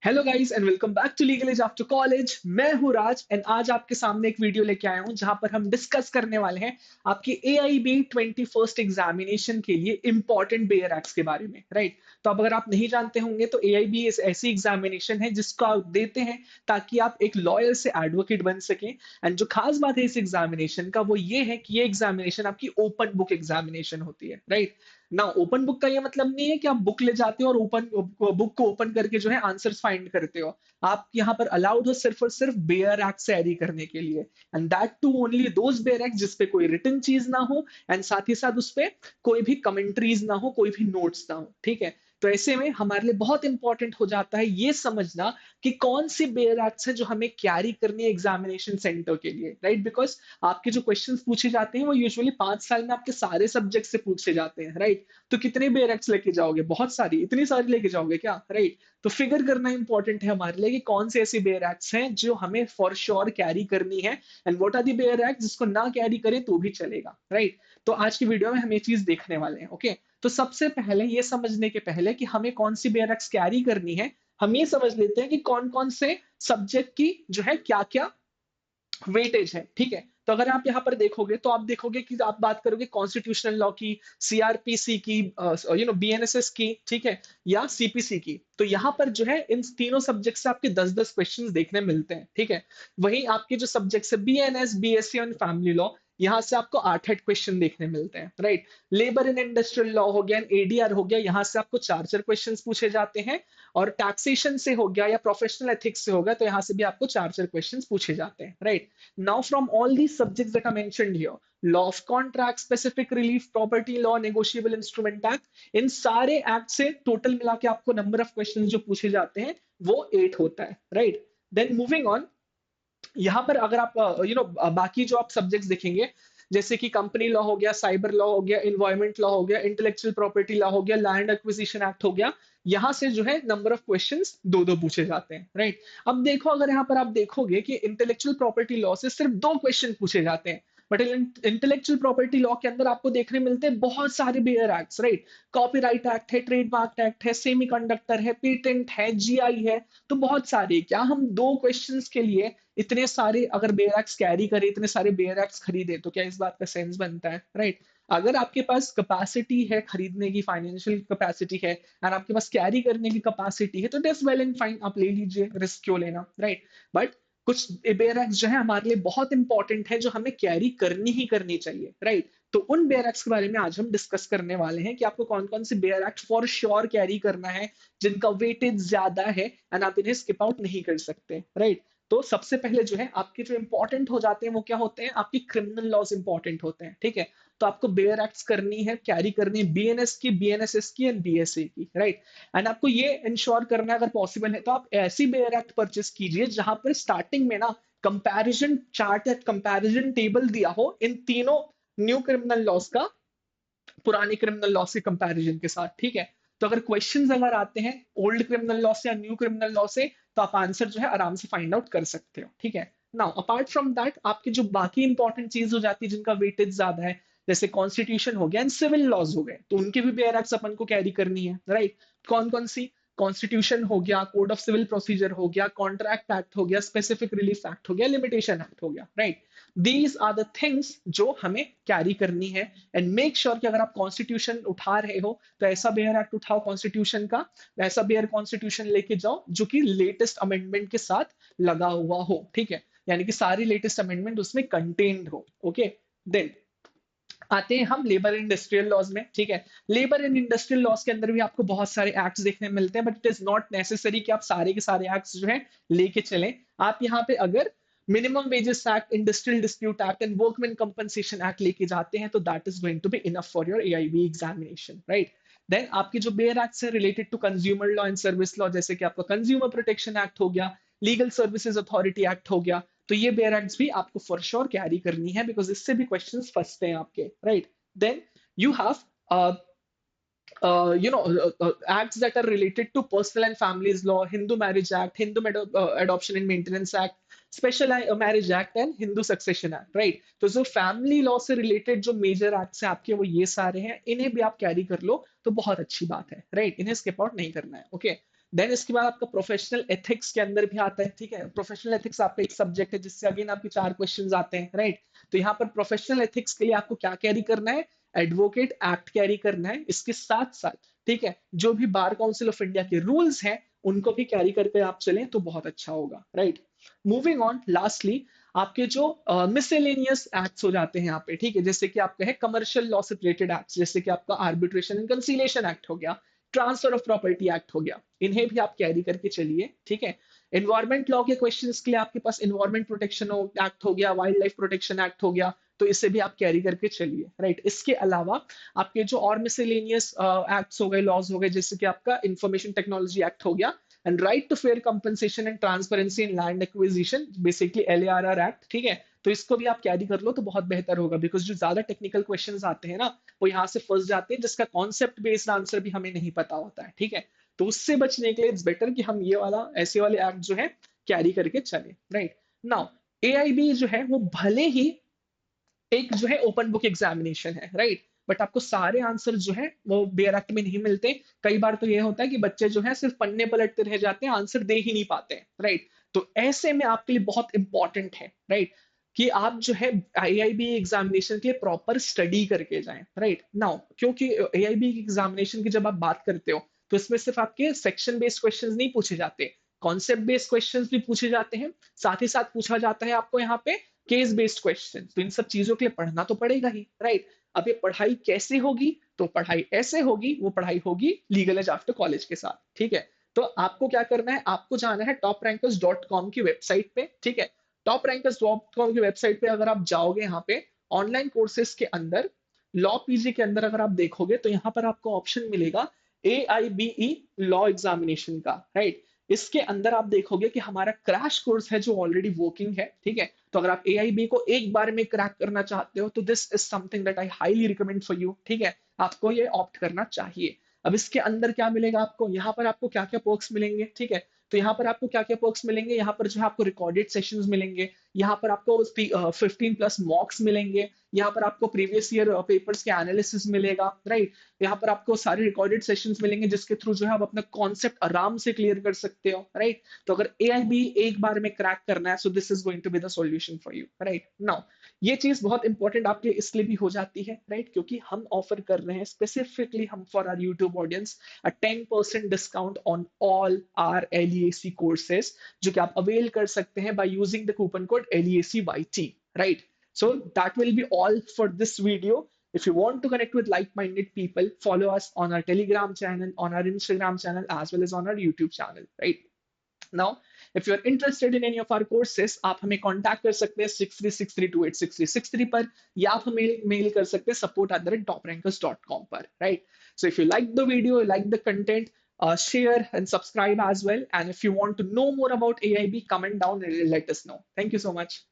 Hello guys and welcome back to legal edge after college. मैं हूं राज and आज आपके सामने एक वीडियो लेके आया हूं जहां पर हम डिस्कस करने वाले हैं आपकी AIB 21st एग्जामिनेशन के लिए इंपॉर्टेंट बेयर एक्ट्स के बारे में, राइट। तो अब अगर आप नहीं जानते होंगे तो AIB इस ऐसी एग्जामिनेशन है जिसको आप देते हैं ताकि आप एक लॉयर से एडवोकेट बन सकें। एंड जो खास बात है इस एग्जामिनेशन का वो ये है कि ये एग्जामिनेशन आपकी ओपन बुक एग्जामिनेशन होती है, राइट ना। ओपन बुक का ये मतलब नहीं है कि आप बुक ले जाते हो और ओपन बुक को ओपन करके जो है आंसर्स फाइंड करते हो। आप यहाँ पर अलाउड हो सिर्फ और सिर्फ बेयर एक्ट से एरी करने के लिए, and that too only those bare act जिसपे कोई रिटन चीज ना हो एंड साथ ही साथ उसपे कोई भी कमेंट्रीज ना हो, कोई भी नोट्स ना हो, ठीक है। तो ऐसे में हमारे लिए बहुत इंपॉर्टेंट हो जाता है ये समझना कि कौन सी बेयर एक्ट्स है जो हमें कैरी करनी है एग्जामिनेशन सेंटर के लिए, राइट। बिकॉज आपके जो क्वेश्चंस पूछे जाते हैं वो यूजुअली 5 साल में आपके सारे सब्जेक्ट से पूछे जाते हैं, राइट। तो कितने बेयर एक्ट्स लेके जाओगे? बहुत सारी, इतनी सारी लेके जाओगे क्या, राइट। तो फिगर करना इंपॉर्टेंट है हमारे लिए कि कौन से ऐसी बेयर एक्ट्स हैं जो हमें फॉर श्योर कैरी करनी है and what are the bare act जिसको ना कैरी करें तो भी चलेगा, राइट। तो आज की वीडियो में हम ये चीज देखने वाले हैं, ओके। तो सबसे पहले ये समझने के पहले कि हमें कौन सी बेयर एक्ट्स कैरी करनी है, हम ये समझ लेते हैं कि कौन कौन से सब्जेक्ट की जो है क्या क्या वेटेज है, ठीक है। तो अगर आप यहाँ पर देखोगे तो आप देखोगे कि आप बात करोगे कॉन्स्टिट्यूशनल लॉ की, CRPC की, BNSS की, ठीक है, या CPC की। तो यहाँ पर जो है इन तीनों सब्जेक्ट से आपके 10-10 क्वेश्चंस देखने मिलते हैं, ठीक है। वहीं आपके जो सब्जेक्ट है BNS, BSc और फैमिली लॉ, यहाँ से आपको 8-8 क्वेश्चन देखने मिलते हैं, right. Labour in industrial law हो गया, ADR हो गया, यहाँ से आपको 4-4 क्वेश्चन पूछे जाते हैं। और टैक्सेशन से हो गया या प्रोफेशनल एथिक्स से होगा तो यहाँ से भी आपको 4-4 क्वेश्चन पूछे जाते हैं, right. Now, from all these subjects that I mentioned here, law of contract, specific relief, property law, negotiable instrument act, इन सारे एक्ट से टोटल मिला के आपको नंबर ऑफ क्वेश्चंस जो पूछे जाते हैं वो 8 होता है, राइट। देन मूविंग ऑन, यहाँ पर अगर आप बाकी जो आप सब्जेक्ट्स देखेंगे जैसे कि कंपनी लॉ हो गया, साइबर लॉ हो गया, इन्वायरमेंट लॉ हो गया, इंटेलेक्चुअल प्रॉपर्टी लॉ हो गया, लैंड एक्विजिशन एक्ट हो गया, यहाँ से जो है नंबर ऑफ क्वेश्चंस दो दो पूछे जाते हैं, राइट। अब देखो, अगर यहाँ पर आप देखोगे कि इंटेलेक्चुअल प्रॉपर्टी लॉ से सिर्फ 2 क्वेश्चन पूछे जाते हैं, बट इंटेलेक्चुअल प्रॉपर्टी लॉ के अंदर आपको देखने मिलते हैं बहुत सारे bear acts, right. Copyright act है, ट्रेडमार्क एक्ट है, सेमीकंडक्टर है, पेटेंट है, GI है। तो बहुत सारे, क्या हम 2 क्वेश्चंस के लिए इतने सारे अगर बेयर एक्ट्स कैरी करें, इतने सारे बेयर एक्ट्स खरीदे तो क्या इस बात का सेंस बनता है, राइट। अगर आपके पास कैपेसिटी है खरीदने की, फाइनेंशियल कैपेसिटी है एंड आपके पास कैरी करने की कैपेसिटी है तो दैट्स वेल एंड फाइन, आप ले लीजिए, रिस्क क्यों लेना, राइट। बट कुछ बेयर एक्ट्स जो है हमारे लिए बहुत इंपॉर्टेंट है जो हमें कैरी करनी ही करनी चाहिए, राइट। तो उन बेयर एक्ट्स के बारे में आज हम डिस्कस करने वाले हैं कि आपको कौन कौन से bare act for sure carry करना है, जिनका वेटेज ज्यादा है एंड आप इन्हें स्किप आउट नहीं कर सकते, राइट। तो सबसे पहले जो है आपके जो इंपॉर्टेंट हो जाते हैं वो क्या होते हैं, आपकी क्रिमिनल लॉज इंपॉर्टेंट होते हैं, ठीक है। तो आपको बेयर एक्ट्स करनी है, कैरी करनी है BNS की, BNSS की एंड BSA की, राइट। एंड आपको ये इंश्योर करना है अगर पॉसिबल है तो आप ऐसी बेयर एक्ट परचेस कीजिए जहां पर स्टार्टिंग में ना कंपैरिजन चार्ट या कंपैरिजन टेबल दिया हो इन तीनों न्यू क्रिमिनल लॉज का पुरानी क्रिमिनल लॉ से कंपैरिजन के साथ, ठीक है। तो अगर क्वेश्चंस अगर आते हैं ओल्ड क्रिमिनल लॉ से या न्यू क्रिमिनल लॉ से तो आप आंसर जो है आराम से फाइंड आउट कर सकते हो, ठीक है। नाउ अपार्ट फ्रॉम दैट आपके जो बाकी इंपॉर्टेंट चीज हो जाती है जिनका वेटेज ज्यादा है, जैसे कॉन्स्टिट्यूशन हो गया एंड सिविल लॉज हो गए, तो उनके भी बेयर एक्ट्स अपन को कैरी करनी है, राइट। कौन कौन सी? कॉन्स्टिट्यूशन हो गया, कोड ऑफ सिविल प्रोसीजर हो गया, कॉन्ट्रैक्ट एक्ट हो गया, स्पेसिफिक रिलीफ एक्ट हो गया, लिमिटेशन एक्ट हो गया, right. These are the things जो हमें कैरी करनी है। एंड मेक श्योर कि अगर आप कॉन्स्टिट्यूशन उठा रहे हो तो ऐसा बेयर एक्ट उठाओ कॉन्स्टिट्यूशन का, ऐसा बेयर कॉन्स्टिट्यूशन लेके जाओ जो कि लेटेस्ट अमेंडमेंट के साथ लगा हुआ हो, ठीक है। यानी कि सारी लेटेस्ट अमेंडमेंट उसमें कंटेन्ड हो, ओके। देन आते हैं हम लेबर इंडस्ट्रियल लॉज में, ठीक है। लेबर एंड इंडस्ट्रियल लॉज के अंदर भी आपको बहुत सारे एक्ट्स देखने मिलते हैं, but it is not necessary कि आप सारे के सारे एक्ट्स जो है लेके चलें। आप यहाँ पे अगर minimum wages act, industrial dispute act and workman compensation act लेके जाते हैं तो that is going to be enough for your AIB examination, right. Then आपके जो बेयर एक्ट्स है related to consumer law and service law, जैसे कि आपका कंज्यूमर प्रोटेक्शन एक्ट हो गया, लीगल सर्विसेज अथॉरिटी एक्ट हो गया, तो ये बेयर एक्ट्स भी आपको फॉर श्योर कैरी करनी है बिकॉज इससे भी क्वेश्चंस फंसते हैं आपके, right. Then you have acts that are related to personal and families law, Hindu Marriage Act, Adoption and Maintenance Act, Special Marriage Act and Hindu Succession Act, right? तो जो family law से related जो major acts हैं आपके वो ये सारे हैं, इन्हें भी आप कैरी कर लो तो बहुत अच्छी बात है, राइट। इन्हें स्किप आउट नहीं करना है, ओके। देन इसके बाद आपका प्रोफेशनल एथिक्स के अंदर भी आता है, ठीक है। प्रोफेशनल एथिक्स आपका एक सब्जेक्ट है जिससे अगेन आपके 4 क्वेश्चंस आते हैं, राइट। तो यहाँ पर प्रोफेशनल एथिक्स के लिए आपको क्या कैरी करना है, एडवोकेट एक्ट कैरी करना है। इसके साथ साथ, ठीक है, जो भी बार काउंसिल ऑफ इंडिया के रूल्स हैं उनको भी कैरी करके आप चलें तो बहुत अच्छा होगा, राइट। मूविंग ऑन, लास्टली आपके जो मिसलेनियस एक्ट्स हो जाते हैं यहाँ पे, ठीक है, जैसे कि आपका है कमर्शियल लॉ से रिलेटेड एक्ट्स, जैसे कि आपका आर्बिट्रेशन एंड कंसीलिएशन एक्ट हो गया, ट्रांसफर ऑफ प्रॉपर्टी एक्ट हो गया, इन्हें भी आप कैरी करके चलिए, ठीक है। एनवायरमेंट लॉ के क्वेश्चंस के लिए आपके पास एनवायरमेंट प्रोटेक्शन एक्ट हो गया, वाइल्ड लाइफ प्रोटेक्शन एक्ट हो गया, तो इसे भी आप कैरी करके चलिए, राइट। इसके अलावा आपके जो और मिसलेनियस एक्ट्स हो गए, लॉज हो गए, जैसे कि आपका इंफॉर्मेशन टेक्नोलॉजी एक्ट हो गया, and right to fair compensation and transparency in land acquisition, basically LARR act, ठीक है। तो इसको भी आप कैरी कर लो तो बहुत बेहतर होगा, बिकॉज जो ज्यादा टेक्निकल क्वेश्चंस आते हैं ना वो यहाँ से फंस जाते हैं, जिसका कॉन्सेप्ट बेस्ड आंसर भी हमें नहीं पता होता है, ठीक है। तो उससे बचने के लिए इट्स बेटर कि हम ये वाला ऐसे वाले एक्ट जो है कैरी करके चले, राइट। नाउ AIB जो है वो भले ही एक जो है ओपन बुक एग्जामिनेशन है, राइट, बट आपको सारे आंसर जो है वो बेयर एक्ट में नहीं मिलते। कई बार तो ये होता है कि बच्चे जो है सिर्फ पन्ने पलटते रह जाते हैं, आंसर दे ही नहीं पाते हैं, राइट। तो ऐसे में आपके लिए बहुत इंपॉर्टेंट है, राइट, कि आप जो है AIB एग्जामिनेशन के लिए प्रॉपर स्टडी करके जाएं, राइट। नाउ क्योंकि AIB एग्जामिनेशन की जब आप बात करते हो तो इसमें सिर्फ आपके सेक्शन बेस्ड क्वेश्चंस नहीं पूछे जाते, कॉन्सेप्ट बेस्ड क्वेश्चंस भी पूछे जाते हैं, साथ ही साथ पूछा जाता है आपको यहाँ पे केस बेस्ड क्वेश्चन। तो इन सब चीजों के लिए पढ़ना तो पड़ेगा ही, राइट। अब ये पढ़ाई कैसे होगी, तो पढ़ाई ऐसे होगी, वो पढ़ाई होगी लीगल एज आफ्टर कॉलेज के साथ, ठीक है। तो आपको क्या करना है, आपको जाना है toprankers.com की वेबसाइट पे, ठीक है। toprankers.com की वेबसाइट पे अगर आप जाओगे, यहाँ पे ऑनलाइन कोर्सेज के अंदर लॉ पीजी के अंदर अगर आप देखोगे तो यहाँ पर आपको ऑप्शन मिलेगा AIBE लॉ एग्जामिनेशन का, राइट। इसके अंदर आप देखोगे कि हमारा क्रैश कोर्स है जो ऑलरेडी वर्किंग है, ठीक है। तो अगर आप AIB को एक बार में क्रैक करना चाहते हो तो this is something that I highly recommend for you, ठीक है। आपको ये ऑप्ट करना चाहिए। अब इसके अंदर क्या मिलेगा आपको, यहाँ पर आपको क्या क्या पर्क्स मिलेंगे, ठीक है। तो यहाँ पर आपको क्या क्या पर्क्स मिलेंगे, यहाँ पर जो है आपको रिकॉर्डेड सेशंस मिलेंगे, यहाँ पर आपको 15+ मॉक्स मिलेंगे, यहाँ पर आपको प्रीवियस ईयर पेपर्स के एनालिसिस मिलेगा, राइट। यहाँ पर आपको सारे रिकॉर्डेड सेशंस मिलेंगे जिसके थ्रू जो है आप अपना कॉन्सेप्ट आराम से क्लियर कर सकते हो, राइट। तो अगर AIB एक बार में क्रैक करना है, so this is going to be the solution for you, right. Now ये चीज बहुत इंपॉर्टेंट आपके लिए इसलिए भी हो जाती है, राइट, क्योंकि हम ऑफर कर रहे हैं स्पेसिफिकली हम for our YouTube audience a 10% discount on all our LEAC courses, जो कि आप अवेल कर सकते हैं by using the coupon code LEACYT, right. So that will be all for this video. If you want to connect with like-minded people, follow us on our Telegram channel, on our Instagram channel, as well as on our YouTube channel, right? Now, if you're interested in any of our courses, आप हमें contact कर सकते हैं 6363286363 पर, या आप हमें mail कर सकते हैं support@toprankers.com पर, right? So if you like the video, you like the content, share and subscribe as well. And if you want to know more about AIB, comment down and let us know. Thank you so much.